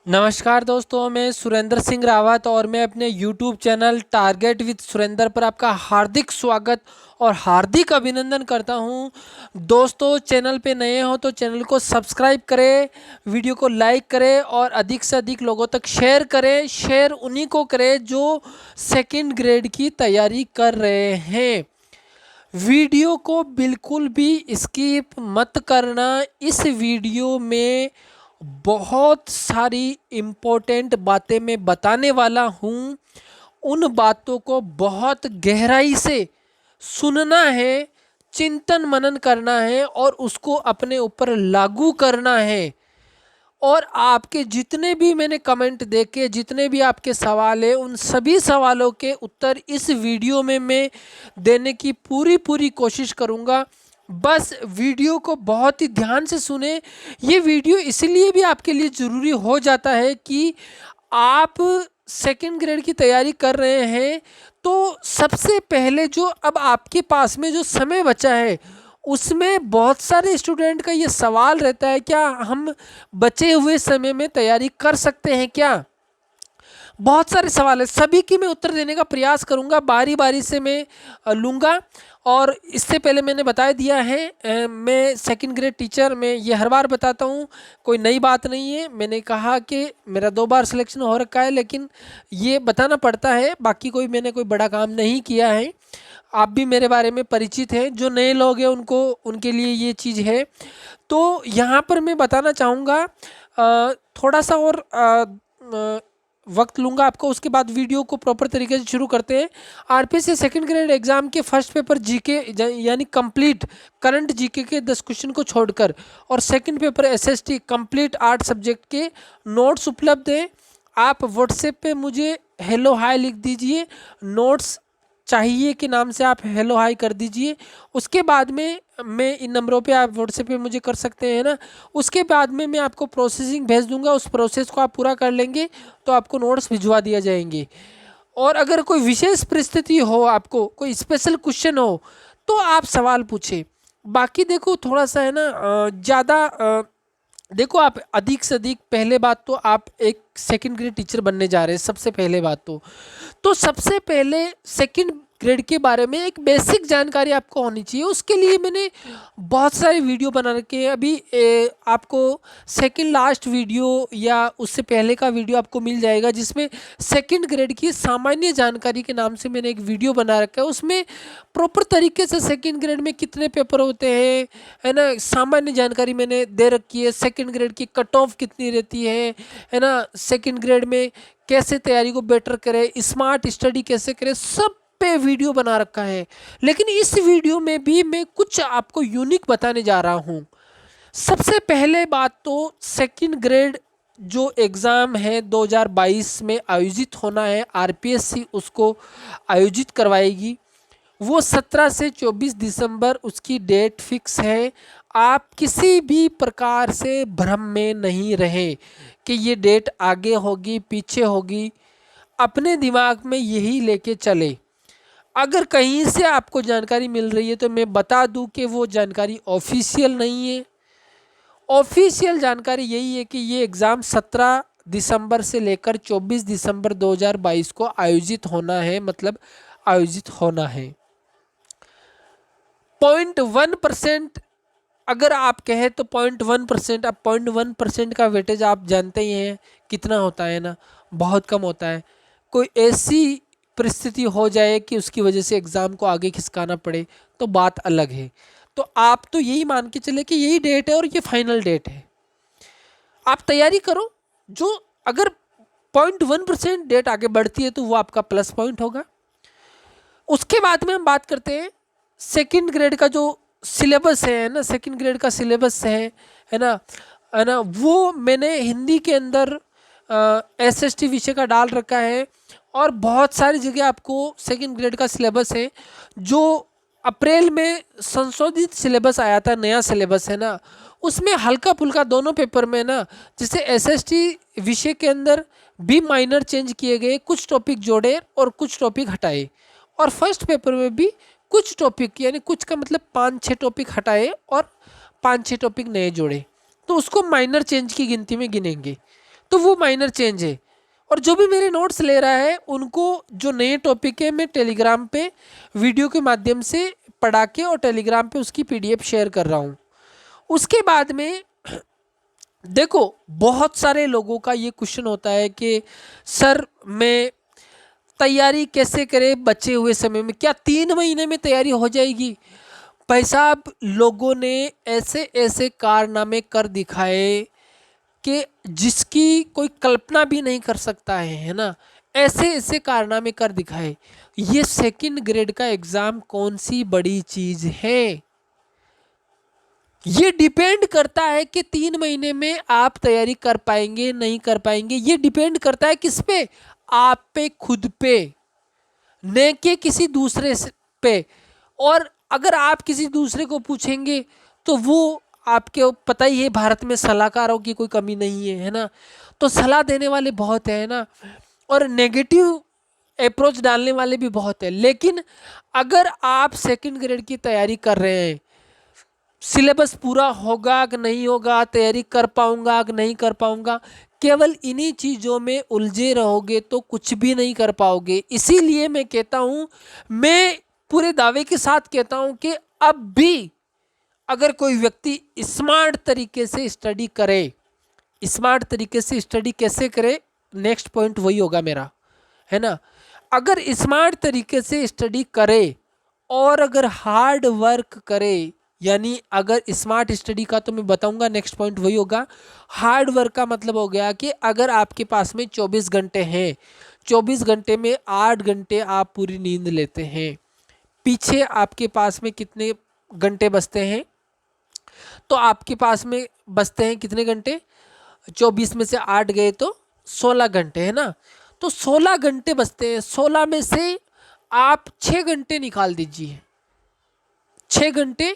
नमस्कार दोस्तों, मैं सुरेंद्र सिंह रावत और मैं अपने YouTube channel target with Surendra पर आपका हार्दिक स्वागत और हार्दिक अभिनंदन करता हूं। दोस्तों, चैनल पे नए हो तो चैनल को सब्सक्राइब करें, वीडियो को लाइक करें और अधिक से अधिक लोगों तक शेयर करें। शेयर उन्हीं को करें जो सेकंड ग्रेड की तैयारी कर रहे हैं। वीडियो को बिल्कुल भी स्किप मत करना। इस वीडियो में बहुत सारी इम्पोर्टेंट बातें मैं बताने वाला हूँ। उन बातों को बहुत गहराई से सुनना है, चिंतन मनन करना है और उसको अपने ऊपर लागू करना है। और आपके जितने भी मैंने कमेंट देखे, जितने भी आपके सवाल हैं, उन सभी सवालों के उत्तर इस वीडियो में मैं देने की पूरी कोशिश करूँगा। बस वीडियो को बहुत ही ध्यान से सुने। ये वीडियो इसलिए भी आपके लिए ज़रूरी हो जाता है कि आप सेकंड ग्रेड की तैयारी कर रहे हैं तो सबसे पहले जो अब आपके पास में जो समय बचा है उसमें बहुत सारे स्टूडेंट का ये सवाल रहता है, क्या हम बचे हुए समय में तैयारी कर सकते हैं क्या। बहुत सारे सवाल है, सभी की मैं उत्तर देने का प्रयास करूंगा, बारी बारी से मैं लूँगा। और इससे पहले मैंने बता दिया है, मैं सेकंड ग्रेड टीचर, मैं ये हर बार बताता हूँ, कोई नई बात नहीं है। मैंने कहा कि मेरा 2 बार सिलेक्शन हो रखा है, लेकिन ये बताना पड़ता है, बाकी कोई मैंने कोई बड़ा काम नहीं किया है। आप भी मेरे बारे में परिचित हैं, जो नए लोग हैं उनको उनके लिए ये चीज़ है। तो यहाँ पर मैं बताना चाहूँगा, थोड़ा सा और वक्त लूँगा आपको, उसके बाद वीडियो को प्रॉपर तरीके से शुरू करते हैं। आरपीएससी सेकंड ग्रेड एग्जाम के फर्स्ट पेपर जीके यानी कंप्लीट करंट जीके के 10 क्वेश्चन को छोड़कर और second paper SST complete 8 subject के नोट्स उपलब्ध हैं। आप व्हाट्सएप पे मुझे हेलो हाय लिख दीजिए, नोट्स चाहिए के नाम से आप हेलो हाय कर दीजिए। उसके बाद में मैं इन नंबरों पे आप व्हाट्सएप पे मुझे कर सकते हैं ना। उसके बाद में मैं आपको प्रोसेसिंग भेज दूंगा, उस प्रोसेस को आप पूरा कर लेंगे तो आपको नोट्स भिजवा दिया जाएंगे। और अगर कोई विशेष परिस्थिति हो, आपको कोई स्पेशल क्वेश्चन हो तो आप सवाल पूछे। बाकी देखो थोड़ा सा है ना, ज़्यादा देखो, आप अधिक से अधिक, पहले बात तो आप एक सेकंड ग्रेड टीचर बनने जा रहे हैं। सबसे पहले बात तो सबसे पहले सेकंड ग्रेड के बारे में एक बेसिक जानकारी आपको होनी चाहिए। उसके लिए मैंने बहुत सारे वीडियो बना रखे हैं। अभी आपको सेकंड लास्ट वीडियो या उससे पहले का वीडियो आपको मिल जाएगा, जिसमें सेकंड ग्रेड की सामान्य जानकारी के नाम से मैंने एक वीडियो बना रखा है। उसमें प्रॉपर तरीके से सेकंड ग्रेड में कितने पेपर होते हैं, है ना, सामान्य जानकारी मैंने दे रखी है। सेकंड ग्रेड की कट ऑफ कितनी रहती है ना, सेकंड ग्रेड में कैसे तैयारी को बेटर करें, स्मार्ट स्टडी कैसे करें, सब पे वीडियो बना रखा है। लेकिन इस वीडियो में भी मैं कुछ आपको यूनिक बताने जा रहा हूँ। सबसे पहले बात तो सेकंड ग्रेड जो एग्ज़ाम है 2022 में आयोजित होना है, आरपीएससी उसको आयोजित करवाएगी। वो 17 से 24 दिसंबर उसकी डेट फिक्स है। आप किसी भी प्रकार से भ्रम में नहीं रहें कि ये डेट आगे होगी पीछे होगी। अपने दिमाग में यही लेके चले। अगर कहीं से आपको जानकारी मिल रही है तो मैं बता दूं कि वो जानकारी ऑफिशियल नहीं है। ऑफिशियल जानकारी यही है कि ये एग्ज़ाम 17 दिसंबर से लेकर 24 दिसंबर 2022 को आयोजित होना है, मतलब आयोजित होना है। 0.1% अगर आप कहें तो 0.1%, अब 0.1% का वेटेज आप जानते ही हैं कितना होता है ना, बहुत कम होता है। कोई ऐसी परिस्थिति हो जाए कि उसकी वजह से एग्ज़ाम को आगे खिसकाना पड़े तो बात अलग है। तो आप तो यही मान के चले कि यही डेट है और ये फाइनल डेट है। आप तैयारी करो। जो अगर 0.1% डेट आगे बढ़ती है तो वो आपका प्लस पॉइंट होगा। उसके बाद में हम बात करते हैं सेकंड ग्रेड का जो सिलेबस है ना, सेकंड ग्रेड का सिलेबस है ना, वो मैंने हिंदी के अंदर एसएसटी विषय का डाल रखा है। और बहुत सारी जगह आपको सेकंड ग्रेड का सिलेबस है जो अप्रैल में संशोधित सिलेबस आया था, नया सिलेबस है ना, उसमें हल्का फुल्का दोनों पेपर में ना, जैसे एसएसटी विषय के अंदर भी माइनर चेंज किए गए, कुछ टॉपिक जोड़े और कुछ टॉपिक हटाए। और फर्स्ट पेपर में भी कुछ टॉपिक, यानी कुछ का मतलब 5-6 टॉपिक हटाए और 5-6 टॉपिक नए जोड़े, तो उसको माइनर चेंज की गिनती में गिनेंगे। तो वो माइनर चेंज है। और जो भी मेरे नोट्स ले रहा है उनको जो नए टॉपिक है मैं टेलीग्राम पे वीडियो के माध्यम से पढ़ा के और टेलीग्राम पे उसकी पीडीएफ शेयर कर रहा हूँ। उसके बाद में देखो बहुत सारे लोगों का ये क्वेश्चन होता है कि सर मैं तैयारी कैसे करें बचे हुए समय में, क्या 3 महीने में तैयारी हो जाएगी? भाई साहब लोगों ने ऐसे ऐसे कारनामे कर दिखाए कि जिसकी कोई कल्पना भी नहीं कर सकता है ना, ऐसे ऐसे कारनामे कर दिखाए। ये सेकंड ग्रेड का एग्ज़ाम कौन सी बड़ी चीज़ है? ये डिपेंड करता है कि 3 महीने में आप तैयारी कर पाएंगे नहीं कर पाएंगे। ये डिपेंड करता है किस पे? आप पे, खुद पे, न कि किसी दूसरे पे। और अगर आप किसी दूसरे को पूछेंगे तो वो आपके पता ही है भारत में सलाहकारों की कोई कमी नहीं है, है ना। तो सलाह देने वाले बहुत है ना, और नेगेटिव अप्रोच डालने वाले भी बहुत है। लेकिन अगर आप सेकंड ग्रेड की तैयारी कर रहे हैं, सिलेबस पूरा होगा कि नहीं होगा, तैयारी कर पाऊंगा कि नहीं कर पाऊंगा, केवल इन्हीं चीज़ों में उलझे रहोगे तो कुछ भी नहीं कर पाओगे। इसीलिए मैं कहता हूँ, मैं पूरे दावे के साथ कहता हूँ कि अब भी अगर कोई व्यक्ति स्मार्ट तरीके से स्टडी करे, स्मार्ट तरीके से स्टडी कैसे करे, नेक्स्ट पॉइंट वही होगा मेरा, है ना। अगर स्मार्ट तरीके से स्टडी करे और अगर हार्ड वर्क करे, यानी अगर स्मार्ट स्टडी का तो मैं बताऊंगा, नेक्स्ट पॉइंट वही होगा। हार्ड वर्क का मतलब हो गया कि अगर आपके पास में 24 घंटे हैं, 24 घंटे में 8 घंटे आप पूरी नींद लेते हैं, पीछे आपके पास में कितने घंटे बचते हैं? तो आपके पास में बचते हैं कितने घंटे? 24 में से 8 गए तो 16 घंटे, है ना। तो 16 घंटे बचते हैं, 16 में से आप 6 घंटे निकाल दीजिए, 6 घंटे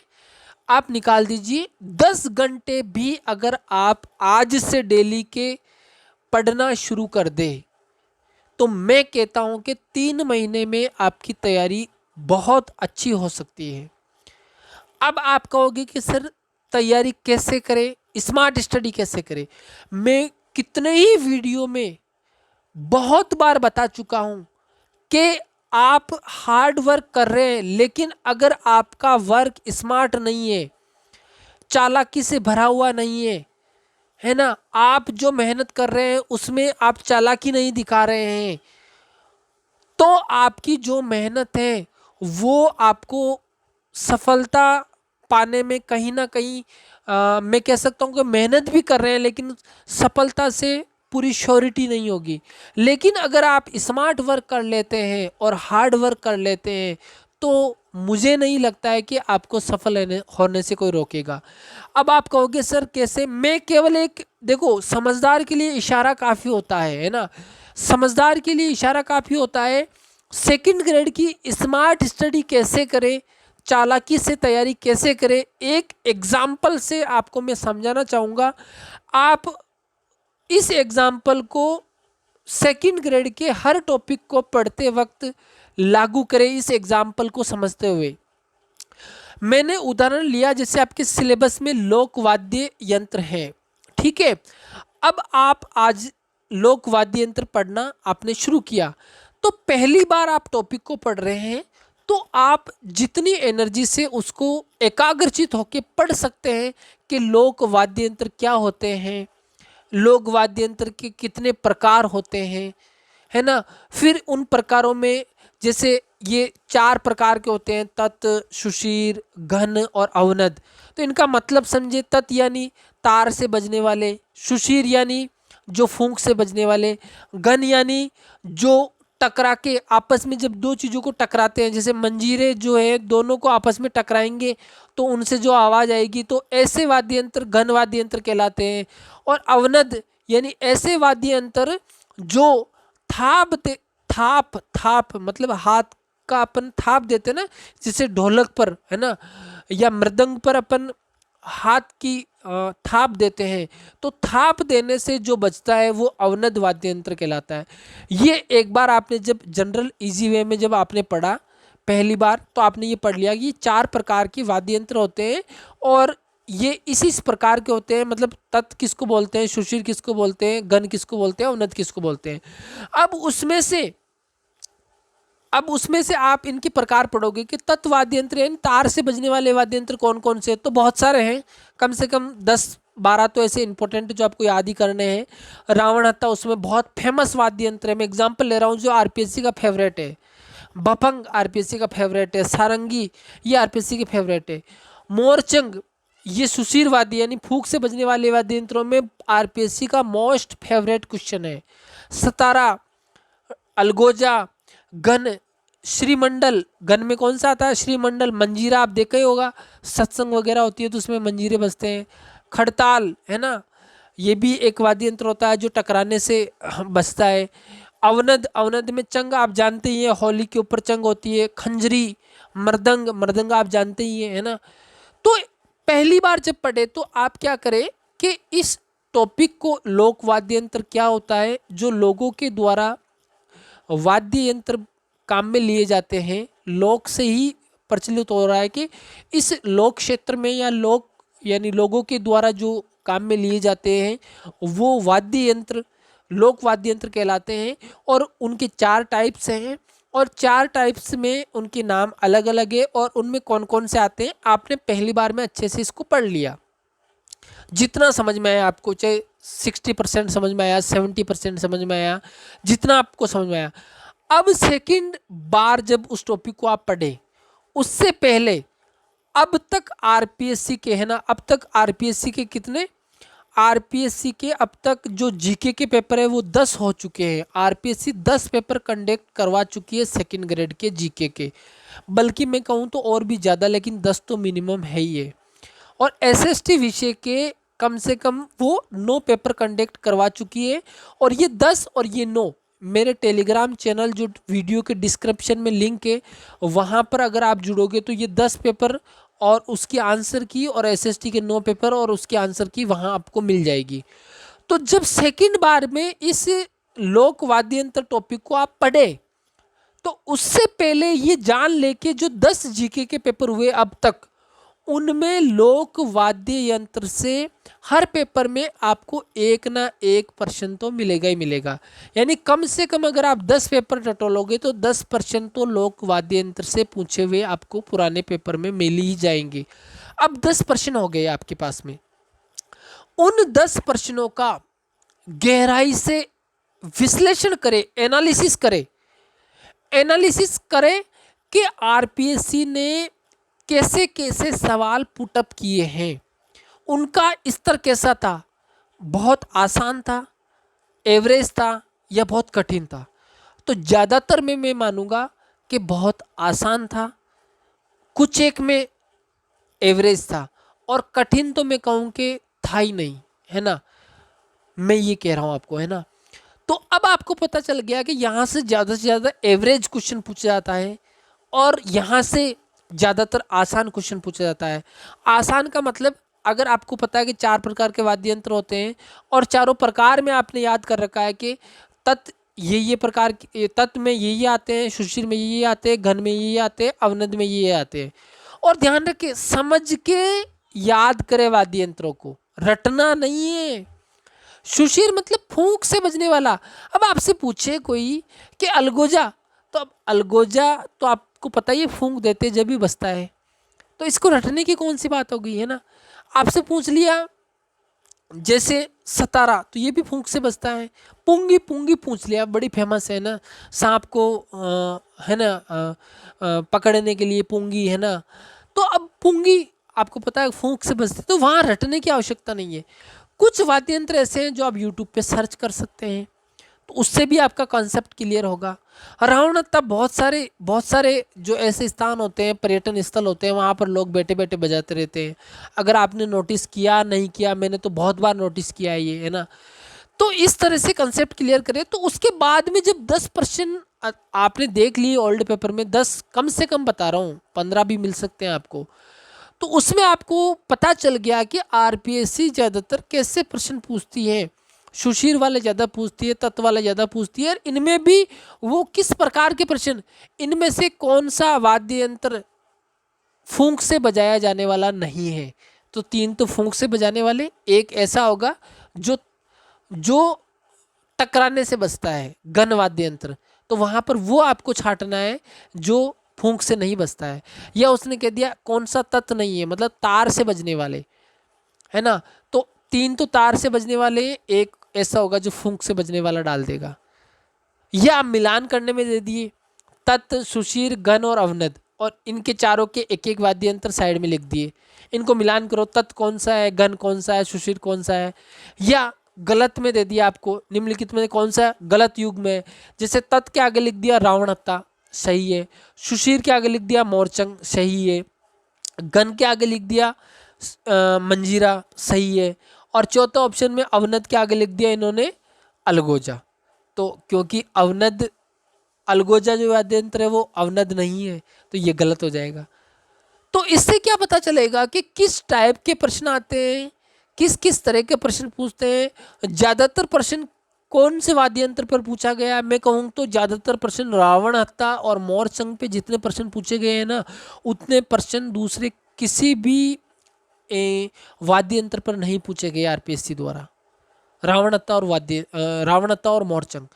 आप निकाल दीजिए। 10 घंटे भी अगर आप आज से डेली के पढ़ना शुरू कर दे तो मैं कहता हूं कि 3 महीने में आपकी तैयारी बहुत अच्छी हो सकती है। अब आप कहोगे कि सर तैयारी कैसे करें, स्मार्ट स्टडी कैसे करें? मैं कितने ही वीडियो में बहुत बार बता चुका हूं कि आप हार्ड वर्क कर रहे हैं, लेकिन अगर आपका वर्क स्मार्ट नहीं है, चालाकी से भरा हुआ नहीं है, है ना, आप जो मेहनत कर रहे हैं उसमें आप चालाकी नहीं दिखा रहे हैं, तो आपकी जो मेहनत है वो आपको सफलता पाने में कहीं ना कहीं मैं कह सकता हूँ कि मेहनत भी कर रहे हैं लेकिन सफलता से पूरी श्योरिटी नहीं होगी। लेकिन अगर आप स्मार्ट वर्क कर लेते हैं और हार्ड वर्क कर लेते हैं तो मुझे नहीं लगता है कि आपको सफल होने से कोई रोकेगा। अब आप कहोगे सर कैसे? मैं केवल एक, देखो समझदार के लिए इशारा काफ़ी होता है ना, समझदार के लिए इशारा काफ़ी होता है। सेकंड ग्रेड की स्मार्ट स्टडी कैसे करें, चालाकी से तैयारी कैसे करें, एक एग्जाम्पल से आपको मैं समझाना चाहूँगा। आप इस एग्जाम्पल को सेकंड ग्रेड के हर टॉपिक को पढ़ते वक्त लागू करें, इस एग्जाम्पल को समझते हुए। मैंने उदाहरण लिया जैसे आपके सिलेबस में लोक वाद्य यंत्र है, ठीक है। अब आप आज लोक वाद्य यंत्र पढ़ना आपने शुरू किया, तो पहली बार आप टॉपिक को पढ़ रहे हैं, तो आप जितनी एनर्जी से उसको एकाग्रचित होकर पढ़ सकते हैं कि लोक वाद्य यंत्र क्या होते हैं, लोक वाद्य यंत्र के कितने प्रकार होते हैं, है ना। फिर उन प्रकारों में जैसे ये 4 प्रकार के होते हैं, तत्, सुशीर, घन और अवनद। तो इनका मतलब समझे, तत् यानी तार से बजने वाले, सुशीर यानी जो फूंक से बजने वाले, घन यानी जो टकरा के आपस में जब दो चीज़ों को टकराते हैं, जैसे मंजीरे जो है दोनों को आपस में टकराएंगे तो उनसे जो आवाज़ आएगी, तो ऐसे वाद्य यंत्र घन वाद्य यंत्र कहलाते हैं। और अवनद यानी ऐसे वाद्य यंत्र जो थाप थाप मतलब हाथ का अपन थाप देते ना, जैसे ढोलक पर, है ना, या मृदंग पर अपन हाथ की थाप देते हैं, तो थाप देने से जो बजता है वो अवनद वाद्य यंत्र कहलाता है। ये एक बार आपने जब जनरल इजी वे में जब आपने पढ़ा पहली बार, तो आपने ये पढ़ लिया कि 4 प्रकार के वाद्य यंत्र होते हैं और ये इसी प्रकार के होते हैं, मतलब तत् किसको बोलते हैं, सुशीर किसको बोलते हैं, गण किसको बोलते हैं, अवनद किसको बोलते हैं। अब उसमें से अब उसमें से आप इनके प्रकार पढ़ोगे कि तत्व वाद्य यंत्र यानी तार से बजने वाले वाद्य यंत्र कौन कौन से हैं। तो बहुत सारे हैं, कम से कम 10-12 तो ऐसे इंपॉर्टेंट जो आपको याद ही करने हैं। रावण हत्था उसमें बहुत फेमस वाद्य यंत्र है, मैं एग्जांपल ले रहा हूँ जो आरपीएससी का फेवरेट है। बफंग आरपीएससी का फेवरेट है। सारंगी ये आरपीएससी के फेवरेट है। मोरचंग ये सुशीर वाद्य यानी फूंक से बजने वाले वाद्य यंत्रों में आरपीएससी का मोस्ट फेवरेट क्वेश्चन है। सतारा, अलगोजा, गन, श्रीमंडल, गन में कौन सा आता है, श्रीमंडल, मंजीरा आप देखा ही होगा, सत्संग वगैरह होती है तो उसमें मंजीरे बजते हैं। खड़ताल है ना, ये भी एक वाद्य यंत्र होता है जो टकराने से बजता है। अवनद, अवनद में चंग आप जानते ही हैं, होली के ऊपर चंग होती है। खंजरी, मृदंग, मृदंग आप जानते ही हैं, है ना। तो पहली बार जब पढ़े तो आप क्या करें कि इस टॉपिक को लोक वाद्य यंत्र क्या होता है, जो लोगों के द्वारा वाद्य यंत्र काम में लिए जाते हैं, लोक से ही प्रचलित हो रहा है कि इस लोक क्षेत्र में या लोक यानी लोगों के द्वारा जो काम में लिए जाते हैं वो वाद्य यंत्र लोक वाद्य यंत्र कहलाते हैं। और उनके 4 टाइप्स हैं और 4 टाइप्स में उनके नाम अलग अलग है और उनमें कौन कौन से आते हैं आपने पहली बार में अच्छे से इसको पढ़ लिया। जितना समझ में आया आपको, चाहे 60% समझ में आया, 70% समझ में आया, जितना आपको समझ में आया। अब सेकंड बार जब उस टॉपिक को आप पढ़े उससे पहले अब तक आरपीएससी के है ना, अब तक आरपीएससी के कितने, आरपीएससी के अब तक जो जीके के पेपर है वो 10 हो चुके हैं। आरपीएससी 10 पेपर कंडक्ट करवा चुकी है सेकंड ग्रेड के जीके के, बल्कि मैं कहूँ तो और भी ज़्यादा, लेकिन 10 तो मिनिमम है ही है। और एसएसटी विषय के कम से कम वो 9 पेपर कंडक्ट करवा चुकी है। और ये 10 और ये 9 मेरे टेलीग्राम चैनल जो वीडियो के डिस्क्रिप्शन में लिंक है वहाँ पर अगर आप जुड़ोगे तो ये 10 पेपर और उसकी आंसर की और एसएसटी के 9 पेपर और उसकी आंसर की वहाँ आपको मिल जाएगी। तो जब सेकंड बार में इस लोक वाद्य यंत्र टॉपिक को आप पढ़े तो उससे पहले ये जान लेके जो 10 जीके के पेपर हुए अब तक उनमें लोक वाद्य यंत्र से हर पेपर में आपको एक ना एक प्रश्न तो मिलेगा ही मिलेगा। यानी कम से कम अगर आप 10 पेपर टटोलोगे तो 10 प्रश्न तो लोक वाद्य यंत्र से पूछे हुए आपको पुराने पेपर में मिल ही जाएंगे। अब 10 प्रश्न हो गए आपके पास में, उन 10 प्रश्नों का गहराई से विश्लेषण करें, एनालिसिस करें कि आरपीएससी ने कैसे कैसे सवाल पुटअप किए हैं, उनका स्तर कैसा था, बहुत आसान था, एवरेज था या बहुत कठिन था। तो ज़्यादातर में मैं मानूंगा कि बहुत आसान था, कुछ एक में एवरेज था और कठिन तो मैं कहूँ कि था ही नहीं, है ना। मैं ये कह रहा हूँ आपको, है ना। तो अब आपको पता चल गया कि यहाँ से ज़्यादा एवरेज क्वेश्चन पूछा जाता है और यहाँ से ज़्यादातर आसान क्वेश्चन पूछा जाता है। आसान का मतलब अगर आपको पता है कि 4 प्रकार के वाद्य यंत्र होते हैं और चारों प्रकार में आपने याद कर रखा है कि तत् ये प्रकार तत् में ये आते हैं, सुशीर में ये आते हैं, घन में ये आते हैं, अवनद में ये आते हैं। और ध्यान रखें, समझ के याद करें वाद्य यंत्रों को, रटना नहीं है। सुशीर मतलब फूंक से बजने वाला। अब आपसे पूछे कोई कि अलगोजा, तो अब अलगोजा तो आपको पता ही है फूंक देते जब भी बजता है, तो इसको रटने की कौन सी बात हो गई, है ना। आपसे पूछ लिया जैसे सतारा, तो ये भी फूंक से बजता है। पुंगी, पुंगी पूछ लिया, बड़ी फेमस है ना, सांप को है ना पकड़ने के लिए पुंगी, है ना। तो अब पुंगी आपको पता है फूंक से बजती है, तो वहाँ रटने की आवश्यकता नहीं है। कुछ वाद्य यंत्र ऐसे हैं जो आप यूट्यूब पे सर्च कर सकते हैं, तो उससे भी आपका कॉन्सेप्ट क्लियर होगा। रावण हत्था बहुत सारे जो ऐसे स्थान होते हैं, पर्यटन स्थल होते हैं, वहाँ पर लोग बैठे बैठे बजाते रहते हैं। अगर आपने नोटिस किया नहीं किया, मैंने तो बहुत बार नोटिस किया है ये, है ना। तो इस तरह से कंसेप्ट क्लियर करें। तो उसके बाद में जब 10 प्रश्न आपने देख लिए ओल्ड पेपर में, 10 कम से कम बता रहा हूँ, 15 भी मिल सकते हैं आपको, तो उसमें आपको पता चल गया कि आरपीएससी ज़्यादातर कैसे प्रश्न पूछती है। सुशीर वाले ज़्यादा पूछती है, तत्व वाले ज़्यादा पूछती है, और इनमें भी वो किस प्रकार के प्रश्न, इनमें से कौन सा वाद्य यंत्र फूंक से बजाया जाने वाला नहीं है। तो तो 3 तो फूंक से बजाने वाले, एक ऐसा होगा जो जो टकराने से बजता है, गन वाद्य यंत्र, तो वहाँ पर वो आपको छांटना है जो फूंक से नहीं बजता है। या उसने कह दिया कौन सा तत्व नहीं है, मतलब तार से बजने वाले, है ना, तो 3 तो तार से बजने वाले, एक ऐसा होगा जो फूंक से बजने वाला डाल देगा। या आप मिलान करने में दे दिए तत्, सुशीर, गण और अवनद, और इनके चारों के एक एक वाद्य यंत्र साइड में लिख दिए, इनको मिलान करो, तत् कौन सा है, गण कौन सा है, सुशीर कौन सा है। या गलत में दे दिया आपको, निम्नलिखित में कौन सा गलत युग में, जैसे तत् के आगे लिख दिया रावणहत्ता, सही है। सुशीर के आगे लिख दिया मोरचंग, सही है। गण के आगे लिख दिया मंजीरा, सही है। और चौथा ऑप्शन में अवनद के आगे लिख दिया इन्होंने अलगोजा, तो क्योंकि अवनद अलगोजा जो वाद्य यंत्र है वो अवनद नहीं है, तो ये गलत हो जाएगा। तो इससे क्या पता चलेगा कि किस टाइप के प्रश्न आते हैं, किस किस तरह के प्रश्न पूछते हैं। ज़्यादातर प्रश्न कौन से वाद्य यंत्र पर पूछा गया, मैं कहूँ तो ज़्यादातर प्रश्न रावण हत्ता और मोरचंग पे जितने प्रश्न पूछे गए हैं ना, उतने प्रश्न दूसरे किसी भी वाद्य यंत्र पर नहीं पूछे गए आरपीएससी द्वारा। रावण हत्ता और मोरचंग।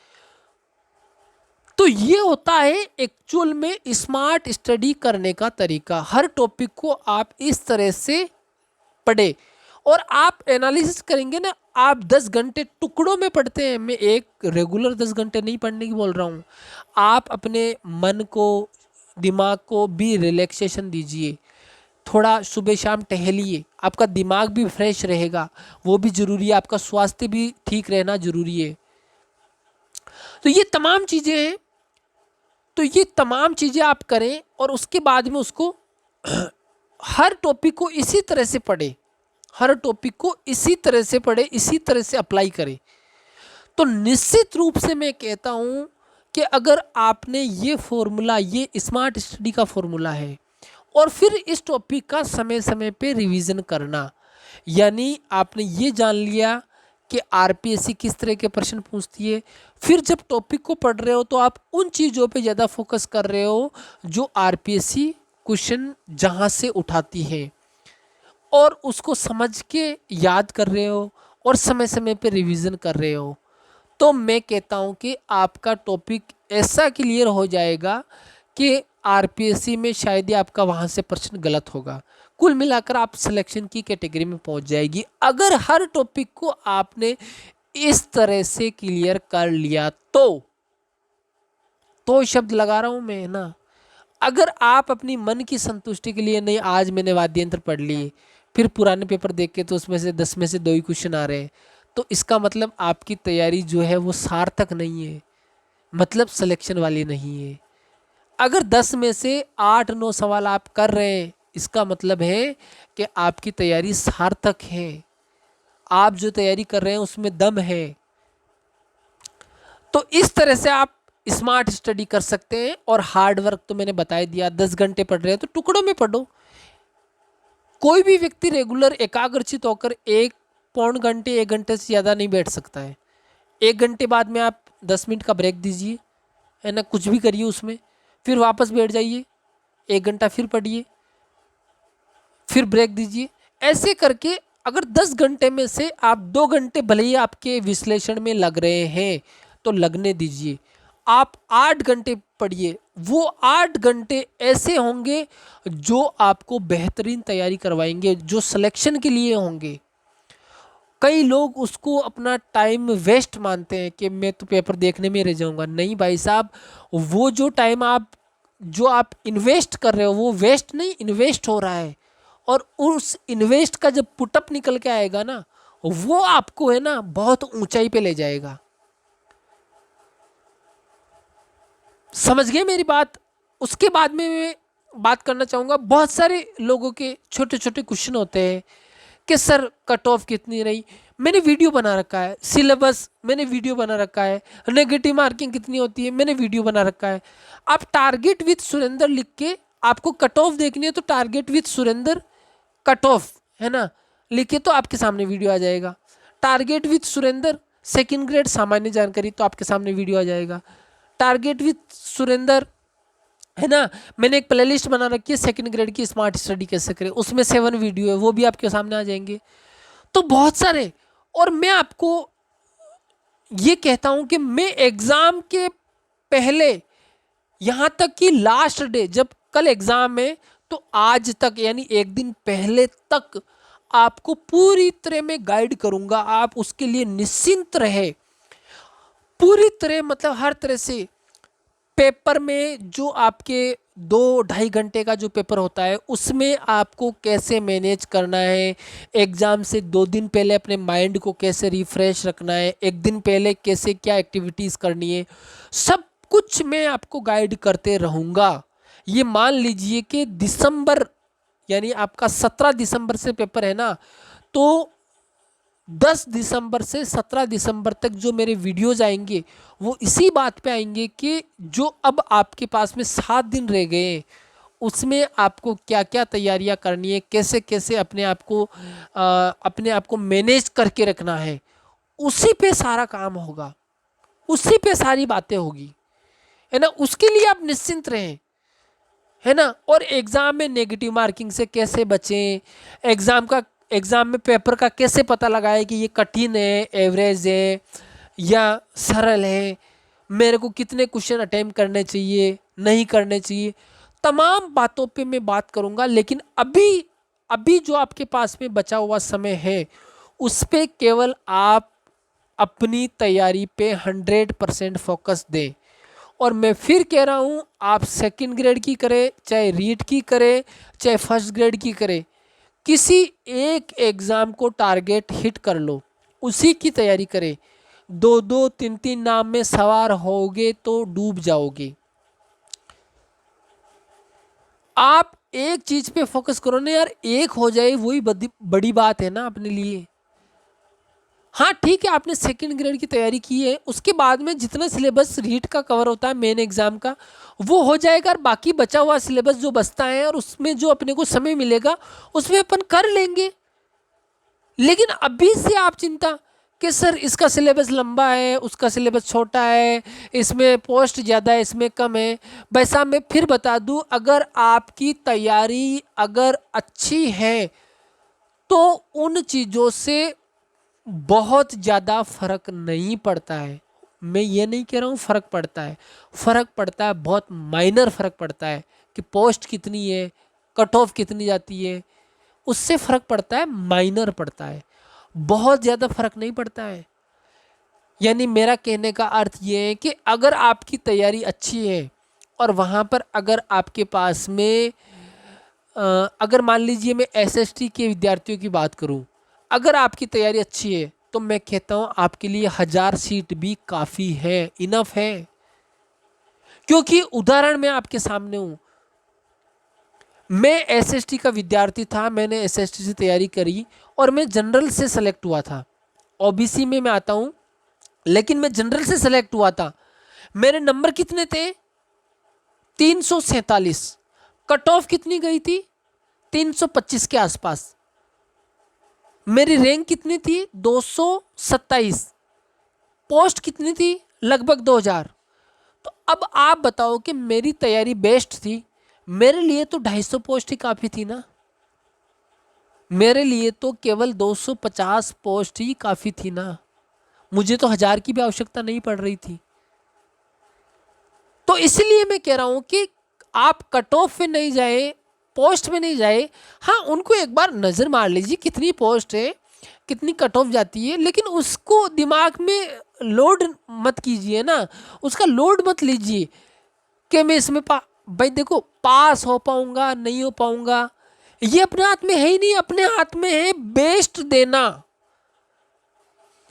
तो ये होता है एक्चुअल में स्मार्ट स्टडी करने का तरीका। हर टॉपिक को आप इस तरह से पढ़े और आप एनालिसिस करेंगे ना। आप 10 घंटे टुकड़ों में पढ़ते हैं, मैं एक रेगुलर 10 घंटे नहीं पढ़ने की बोल रहा हूँ। आप अपने मन को, दिमाग को भी रिलैक्सेशन दीजिए, थोड़ा सुबह शाम टहलिए, आपका दिमाग भी फ्रेश रहेगा, वो भी ज़रूरी है, आपका स्वास्थ्य भी ठीक रहना ज़रूरी है। तो ये तमाम चीज़ें हैं, तो ये तमाम चीज़ें आप करें और उसके बाद में उसको हर टॉपिक को इसी तरह से पढ़े, हर टॉपिक को इसी तरह से पढ़े, इसी तरह से अप्लाई करें। तो निश्चित रूप से मैं कहता हूँ कि अगर आपने ये फॉर्मूला, ये स्मार्ट स्टडी का फॉर्मूला है, और फिर इस टॉपिक का समय समय पे रिवीजन करना, यानी आपने ये जान लिया कि आरपीएससी किस तरह के प्रश्न पूछती है। फिर जब टॉपिक को पढ़ रहे हो तो आप उन चीज़ों पे ज़्यादा फोकस कर रहे हो जो आरपीएससी क्वेश्चन जहाँ से उठाती है, और उसको समझ के याद कर रहे हो और समय समय पे रिवीजन कर रहे हो। तो मैं कहता हूँ कि आपका टॉपिक ऐसा क्लियर हो जाएगा कि आरपीएससी में शायद ही आपका वहाँ से प्रश्न गलत होगा। कुल मिलाकर आप सिलेक्शन की कैटेगरी में पहुँच जाएगी अगर हर टॉपिक को आपने इस तरह से क्लियर कर लिया। तो शब्द लगा रहा हूँ मैं ना। अगर आप अपनी मन की संतुष्टि के लिए, नहीं आज मैंने वाद्य यंत्र पढ़ लिए, फिर पुराने पेपर देख के तो उसमें से 10 में से 2 ही क्वेश्चन आ रहे हैं, तो इसका मतलब आपकी तैयारी जो है वो सार्थक नहीं है, मतलब सिलेक्शन वाली नहीं है। अगर 10 में से 8-9 सवाल आप कर रहे हैं, इसका मतलब है कि आपकी तैयारी सार्थक है, आप जो तैयारी कर रहे हैं उसमें दम है। तो इस तरह से आप स्मार्ट स्टडी कर सकते हैं। और हार्ड वर्क तो मैंने बता दिया, 10 घंटे पढ़ रहे हैं तो टुकड़ों में पढ़ो। कोई भी व्यक्ति रेगुलर एकाग्रचित होकर 1 घंटे से ज़्यादा नहीं बैठ सकता है। 1 घंटे बाद में आप 10 मिनट का ब्रेक दीजिए, है ना, कुछ भी करिए उसमें, फिर वापस बैठ जाइए, 1 घंटा फिर पढ़िए, फिर ब्रेक दीजिए। ऐसे करके अगर 10 घंटे में से आप 2 घंटे भले ही आपके विश्लेषण में लग रहे हैं तो लगने दीजिए। आप 8 घंटे पढ़िए, वो 8 घंटे ऐसे होंगे जो आपको बेहतरीन तैयारी करवाएंगे, जो सिलेक्शन के लिए होंगे। कई लोग उसको अपना टाइम वेस्ट मानते हैं कि मैं तो पेपर देखने में रह जाऊंगा। नहीं भाई साहब, वो जो टाइम आप इन्वेस्ट कर रहे हो वो वेस्ट नहीं, इन्वेस्ट हो रहा है। और उस इन्वेस्ट का जब पुटअप निकल के आएगा ना, वो आपको है ना बहुत ऊंचाई पे ले जाएगा। समझ गए मेरी बात। उसके बाद में मैं बात करना चाहूँगा, बहुत सारे लोगों के छोटे छोटे क्वेश्चन होते हैं कि सर कट ऑफ कितनी रही, मैंने वीडियो बना रखा है, सिलेबस मैंने वीडियो बना रखा है, नेगेटिव मार्किंग कितनी होती है मैंने वीडियो बना रखा है। आप टारगेट विद सुरेंद्र लिख के, आपको कट ऑफ देखनी है तो target with Surendra cut off, है ना, लिखे तो आपके सामने वीडियो आ जाएगा। Target with Surendra second grade सामान्य जानकारी, तो आपके सामने वीडियो आ जाएगा। टारगेट विद सुरेंद्र है ना। मैंने एक प्लेलिस्ट बना रखी है सेकंड ग्रेड की स्मार्ट स्टडी कैसे करें, उसमें 7 वीडियो है, वो भी आपके सामने आ जाएंगे। तो बहुत सारे। और मैं आपको ये कहता हूं कि मैं एग्जाम के पहले, यहां तक कि लास्ट डे जब कल एग्जाम है, तो आज तक यानी एक दिन पहले तक आपको पूरी तरह मैं गाइड करूंगा। आप उसके लिए निश्चिंत रहे, पूरी तरह मतलब हर तरह से। पेपर में जो आपके 2-2.5 घंटे का जो पेपर होता है, उसमें आपको कैसे मैनेज करना है, एग्ज़ाम से 2 दिन पहले अपने माइंड को कैसे रिफ्रेश रखना है, एक दिन पहले कैसे क्या एक्टिविटीज़ करनी है, सब कुछ मैं आपको गाइड करते रहूँगा। ये मान लीजिए कि दिसंबर, यानी आपका 17 दिसंबर से पेपर है ना, तो 10 दिसंबर से 17 दिसंबर तक जो मेरे वीडियोज आएंगे वो इसी बात पे आएंगे कि जो अब आपके पास में 7 दिन रह गए हैं, उसमें आपको क्या क्या तैयारियां करनी है, कैसे कैसे अपने आप को मैनेज करके रखना है, उसी पे सारा काम होगा, उसी पे सारी बातें होगी, है ना। उसके लिए आप निश्चिंत रहें, है ना। और एग्ज़ाम में नेगेटिव मार्किंग से कैसे बचें, एग्ज़ाम में पेपर का कैसे पता लगाएं कि ये कठिन है, एवरेज है या सरल है, मेरे को कितने क्वेश्चन अटेम्प्ट करने चाहिए, नहीं करने चाहिए, तमाम बातों पे मैं बात करूँगा। लेकिन अभी अभी जो आपके पास में बचा हुआ समय है, उस पे केवल आप अपनी तैयारी पे 100% फोकस दें। और मैं फिर कह रहा हूँ, आप सेकंड ग्रेड की करें, चाहे रीट की करें, चाहे फर्स्ट ग्रेड की करें, किसी एक एग्ज़ाम को टारगेट हिट कर लो, उसी की तैयारी करें। 2-2 3-3 नाम में सवार होगे तो डूब जाओगे। आप एक चीज़ पे फोकस करो ना यार, एक हो जाए वही बड़ी बात है ना अपने लिए। हाँ ठीक है, आपने सेकंड ग्रेड की तैयारी की है, उसके बाद में जितना सिलेबस रीट का कवर होता है मेन एग्जाम का, वो हो जाएगा। और बाकी बचा हुआ सिलेबस जो बचता है और उसमें जो अपने को समय मिलेगा, उसमें अपन कर लेंगे। लेकिन अभी से आप चिंता कि सर इसका सिलेबस लंबा है, उसका सिलेबस छोटा है, इसमें पोस्ट ज़्यादा है, इसमें कम है। भाई साहब मैं फिर बता दूं, अगर आपकी तैयारी अगर अच्छी है तो उन चीज़ों से बहुत ज़्यादा फर्क नहीं पड़ता है। मैं ये नहीं कह रहा हूँ फर्क पड़ता है, फर्क पड़ता है, बहुत माइनर फर्क पड़ता है कि पोस्ट कितनी है, कट ऑफ कितनी जाती है, उससे फर्क पड़ता है, माइनर पड़ता है, बहुत ज़्यादा फर्क नहीं पड़ता है। यानी मेरा कहने का अर्थ ये है कि अगर आपकी तैयारी अच्छी है और वहाँ पर अगर आपके पास में अगर मान लीजिए मैं एसएसटी के विद्यार्थियों की बात करूं, अगर आपकी तैयारी अच्छी है तो मैं कहता हूं आपके लिए 1000 सीट भी काफ़ी है, इनफ है। क्योंकि उदाहरण मैं आपके सामने हूं, मैं एसएसटी का विद्यार्थी था, मैंने एसएसटी से तैयारी करी और मैं जनरल से सेलेक्ट हुआ था। ओबीसी में मैं आता हूं, लेकिन मैं जनरल से सेलेक्ट हुआ था। मेरे नंबर कितने थे? 347। कट ऑफ कितनी गई थी? 325 के आसपास। मेरी रैंक कितनी थी? 227। पोस्ट कितनी थी? लगभग 2000। तो अब आप बताओ कि मेरी तैयारी बेस्ट थी, मेरे लिए तो 250 पोस्ट ही काफ़ी थी ना। मेरे लिए तो केवल 250 पोस्ट ही काफ़ी थी ना, मुझे तो 1000 की भी आवश्यकता नहीं पड़ रही थी। तो इसलिए मैं कह रहा हूं कि आप कट ऑफ में नहीं जाए, पोस्ट में नहीं जाए। हाँ, उनको एक बार नज़र मार लीजिए कितनी पोस्ट है, कितनी कट ऑफ जाती है, लेकिन उसको दिमाग में लोड मत कीजिए ना, उसका लोड मत लीजिए कि मैं इसमें भाई देखो, पास हो पाऊंगा नहीं हो पाऊंगा ये अपने हाथ में है ही नहीं। अपने हाथ में है बेस्ट देना,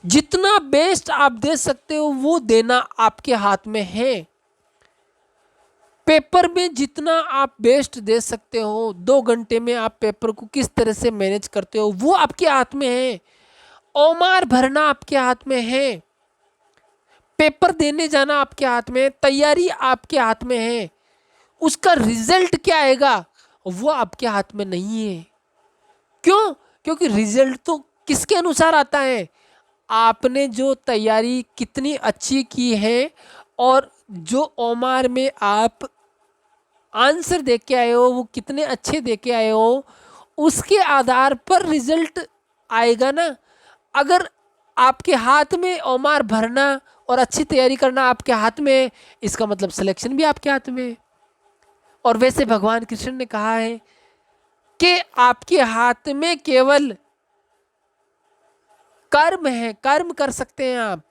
जितना बेस्ट आप दे सकते हो वो देना आपके हाथ में है। पेपर में जितना आप बेस्ट दे सकते हो, 2 घंटे में आप पेपर को किस तरह से मैनेज करते हो वो आपके हाथ में है। ओमार भरना आपके हाथ में है, पेपर देने जाना आपके हाथ में है, तैयारी आपके हाथ में है। उसका रिजल्ट क्या आएगा वो आपके हाथ में नहीं है। क्यों? क्योंकि रिजल्ट तो किसके अनुसार आता है? आपने जो तैयारी कितनी अच्छी की है और जो ओमार में आप आंसर दे के आए हो, वो कितने अच्छे दे के आए हो, उसके आधार पर रिजल्ट आएगा ना। अगर आपके हाथ में ओमार भरना और अच्छी तैयारी करना आपके हाथ में है, इसका मतलब सिलेक्शन भी आपके हाथ में है। और वैसे भगवान कृष्ण ने कहा है कि आपके हाथ में केवल कर्म है, कर्म कर सकते हैं आप,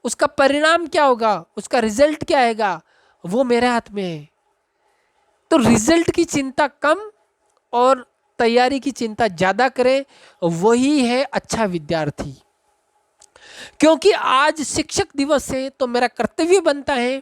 उसका परिणाम क्या होगा, उसका रिजल्ट क्या आएगा, वो मेरे हाथ में है। तो रिजल्ट की चिंता कम और तैयारी की चिंता ज़्यादा करें, वही है अच्छा विद्यार्थी। क्योंकि आज शिक्षक दिवस है तो मेरा कर्तव्य बनता है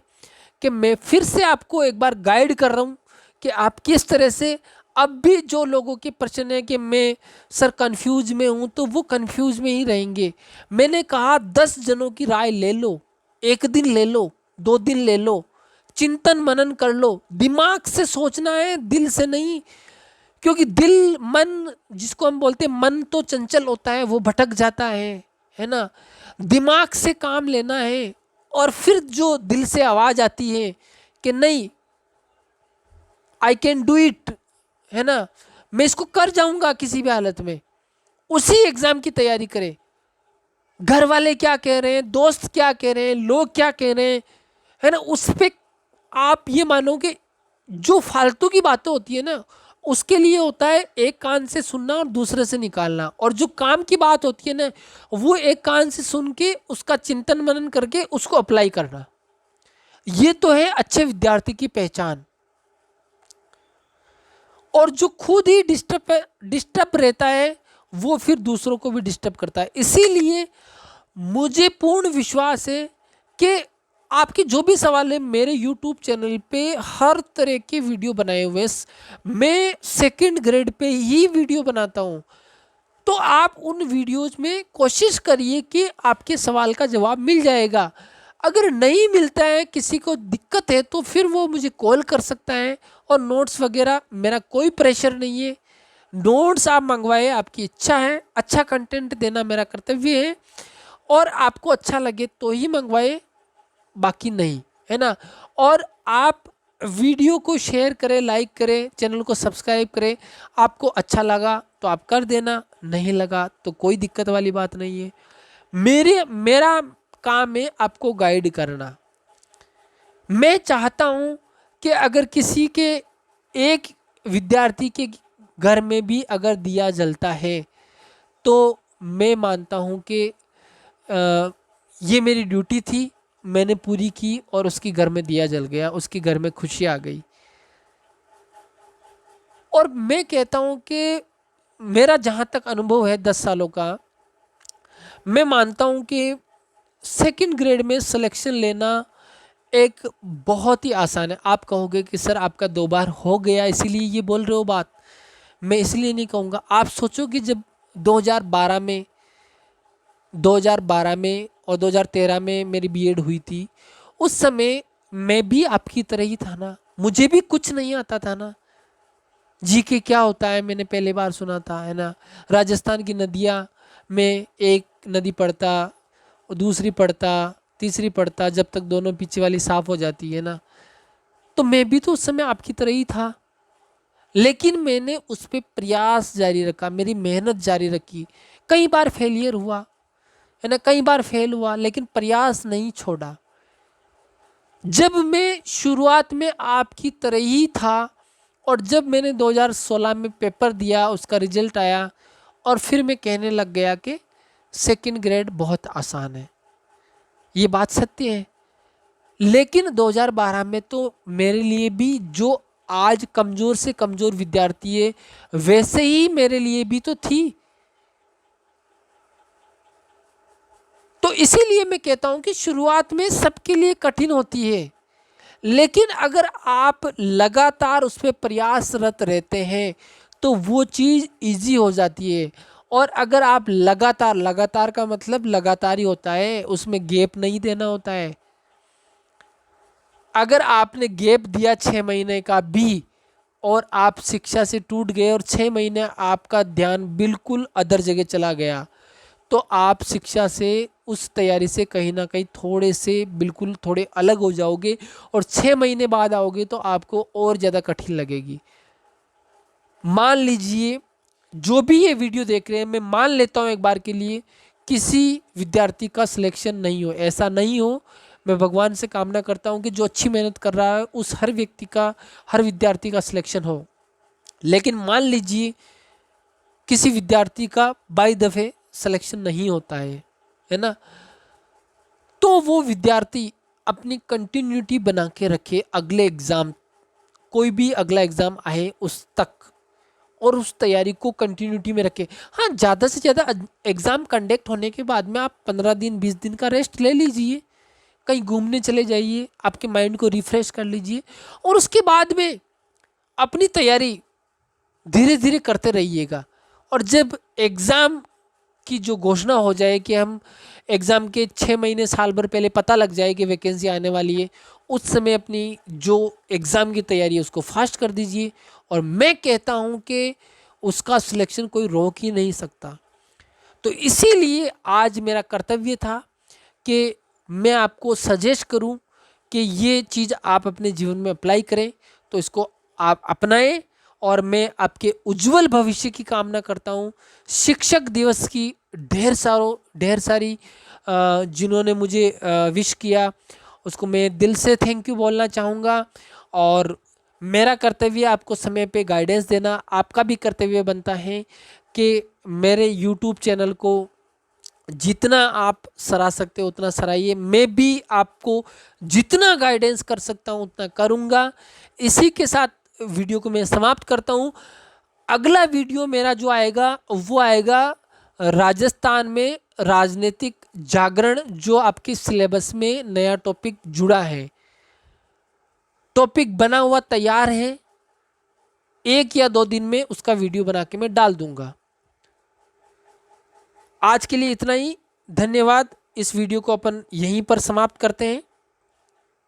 कि मैं फिर से आपको एक बार गाइड कर रहा हूँ कि आप किस तरह से, अब भी जो लोगों के प्रश्न है कि मैं सर कंफ्यूज में हूँ, तो वो कंफ्यूज में ही रहेंगे। मैंने कहा 10 जनों की राय ले लो, एक दिन ले लो, 2 दिन ले लो, चिंतन मनन कर लो, दिमाग से सोचना है, दिल से नहीं। क्योंकि दिल मन जिसको हम बोलते हैं मन तो चंचल होता है, वो भटक जाता है ना। दिमाग से काम लेना है और फिर जो दिल से आवाज़ आती है कि नहीं आई कैन डू इट, है ना, मैं इसको कर जाऊंगा किसी भी हालत में, उसी एग्जाम की तैयारी करें। घर वाले क्या कह रहे हैं, दोस्त क्या कह रहे हैं, लोग क्या कह रहे हैं, है ना, उस पर आप ये मानो कि जो फालतू की बातें होती है ना, उसके लिए होता है एक कान से सुनना और दूसरे से निकालना, और जो काम की बात होती है ना, वो एक कान से सुन के उसका चिंतन मनन करके उसको अप्लाई करना। ये तो है अच्छे विद्यार्थी की पहचान। और जो खुद ही डिस्टर्ब रहता है, वो फिर दूसरों को भी डिस्टर्ब करता है। इसीलिए मुझे पूर्ण विश्वास है कि आपके जो भी सवाल है, मेरे YouTube चैनल पे हर तरह के वीडियो बनाए हुए, मैं सेकंड ग्रेड पे ही वीडियो बनाता हूँ। तो आप उन वीडियोज में कोशिश करिए कि आपके सवाल का जवाब मिल जाएगा। अगर नहीं मिलता है, किसी को दिक्कत है, तो फिर वो मुझे कॉल कर सकता है। और नोट्स वगैरह मेरा कोई प्रेशर नहीं है, नोट्स आप मंगवाए, आपकी इच्छा है, अच्छा कंटेंट देना मेरा कर्तव्य है, और आपको अच्छा लगे तो ही मंगवाए, बाकी नहीं, है ना। और आप वीडियो को शेयर करें, लाइक करें, चैनल को सब्सक्राइब करें। आपको अच्छा लगा तो आप कर देना, नहीं लगा तो कोई दिक्कत वाली बात नहीं है। मेरा काम है आपको गाइड करना। मैं चाहता हूँ कि अगर किसी के एक विद्यार्थी के घर में भी अगर दिया जलता है, तो मैं मानता हूँ कि ये मेरी ड्यूटी थी, मैंने पूरी की, और उसके घर में दिया जल गया, उसके घर में खुशी आ गई। और मैं कहता हूँ कि मेरा जहाँ तक अनुभव है 10 सालों का, मैं मानता हूँ कि सेकंड ग्रेड में सिलेक्शन लेना एक बहुत ही आसान है। आप कहोगे कि सर आपका 2 बार हो गया इसीलिए ये बोल रहे हो बात, मैं इसलिए नहीं कहूँगा। आप सोचो कि जब 2012 में 2012 में और 2013 में मेरी बीएड हुई थी, उस समय मैं भी आपकी तरह ही था ना, मुझे भी कुछ नहीं आता था ना। जीके क्या होता है मैंने पहली बार सुना था, है ना। राजस्थान की नदियाँ में एक नदी पड़ता, दूसरी पड़ता, तीसरी पड़ता, जब तक दोनों पीछे वाली साफ हो जाती है ना। तो मैं भी तो उस समय आपकी तरह ही था, लेकिन मैंने उस पर प्रयास जारी रखा, मेरी मेहनत जारी रखी। कई बार फेलियर हुआ, है ना, कई बार फेल हुआ, लेकिन प्रयास नहीं छोड़ा। जब मैं शुरुआत में आपकी तरह ही था, और जब मैंने 2016 में पेपर दिया, उसका रिजल्ट आया, और फिर मैं कहने लग गया कि सेकंड ग्रेड बहुत आसान है, ये बात सत्य है। लेकिन 2012 में तो मेरे लिए भी जो आज कमज़ोर से कमज़ोर विद्यार्थी है, वैसे ही मेरे लिए भी तो थी। तो इसीलिए मैं कहता हूं कि शुरुआत में सबके लिए कठिन होती है, लेकिन अगर आप लगातार उस पर प्रयासरत रहते हैं तो वो चीज़ इजी हो जाती है। और अगर आप लगातार, लगातार का मतलब लगातार ही होता है, उसमें गैप नहीं देना होता है। अगर आपने गैप दिया 6 महीने का भी, और आप शिक्षा से टूट गए और 6 महीने आपका ध्यान बिल्कुल अदर जगह चला गया, तो आप शिक्षा से, उस तैयारी से कहीं ना कहीं थोड़े अलग हो जाओगे, और 6 महीने बाद आओगे तो आपको और ज़्यादा कठिन लगेगी। मान लीजिए जो भी ये वीडियो देख रहे हैं, मैं मान लेता हूँ एक बार के लिए किसी विद्यार्थी का सिलेक्शन नहीं हो, ऐसा नहीं हो। मैं भगवान से कामना करता हूँ कि जो अच्छी मेहनत कर रहा है उस हर विद्यार्थी का सिलेक्शन हो। लेकिन मान लीजिए किसी विद्यार्थी का बाई दफ़े सिलेक्शन नहीं होता है ना, तो वो विद्यार्थी अपनी कंटिन्यूटी बना के रखे, अगले एग्ज़ाम, कोई भी अगला एग्ज़ाम आए उस तक, और उस तैयारी को कंटिन्यूटी में रखे। हाँ, ज़्यादा से ज़्यादा एग्ज़ाम कंडक्ट होने के बाद में आप 15 दिन 20 दिन का रेस्ट ले लीजिए, कहीं घूमने चले जाइए, आपके माइंड को रिफ्रेश कर लीजिए, और उसके बाद में अपनी तैयारी धीरे धीरे करते रहिएगा। और जब एग्ज़ाम की जो घोषणा हो जाए कि हम एग्ज़ाम के 6 महीने साल भर पहले पता लग जाए कि वैकेंसी आने वाली है, उस समय अपनी जो एग्ज़ाम की तैयारी है उसको फास्ट कर दीजिए। और मैं कहता हूँ कि उसका सिलेक्शन कोई रोक ही नहीं सकता। तो इसीलिए आज मेरा कर्तव्य था कि मैं आपको सजेस्ट करूं कि ये चीज़ आप अपने जीवन में अप्लाई करें, तो इसको आप अपनाएं। और मैं आपके उज्जवल भविष्य की कामना करता हूं। शिक्षक दिवस की ढेर सारी जिन्होंने मुझे विश किया, उसको मैं दिल से थैंक यू बोलना चाहूँगा। और मेरा कर्तव्य आपको समय पे गाइडेंस देना, आपका भी कर्तव्य बनता है कि मेरे यूट्यूब चैनल को जितना आप सराह सकते हो उतना सराहिए। मैं भी आपको जितना गाइडेंस कर सकता हूँ उतना करूँगा। इसी के साथ वीडियो को मैं समाप्त करता हूँ। अगला वीडियो मेरा जो आएगा वो आएगा राजस्थान में राजनीतिक जागरण, जो आपके सिलेबस में नया टॉपिक जुड़ा है। टॉपिक बना हुआ तैयार है, 1 या 2 दिन में उसका वीडियो बना के मैं डाल दूंगा। आज के लिए इतना ही, धन्यवाद। इस वीडियो को अपन यहीं पर समाप्त करते हैं।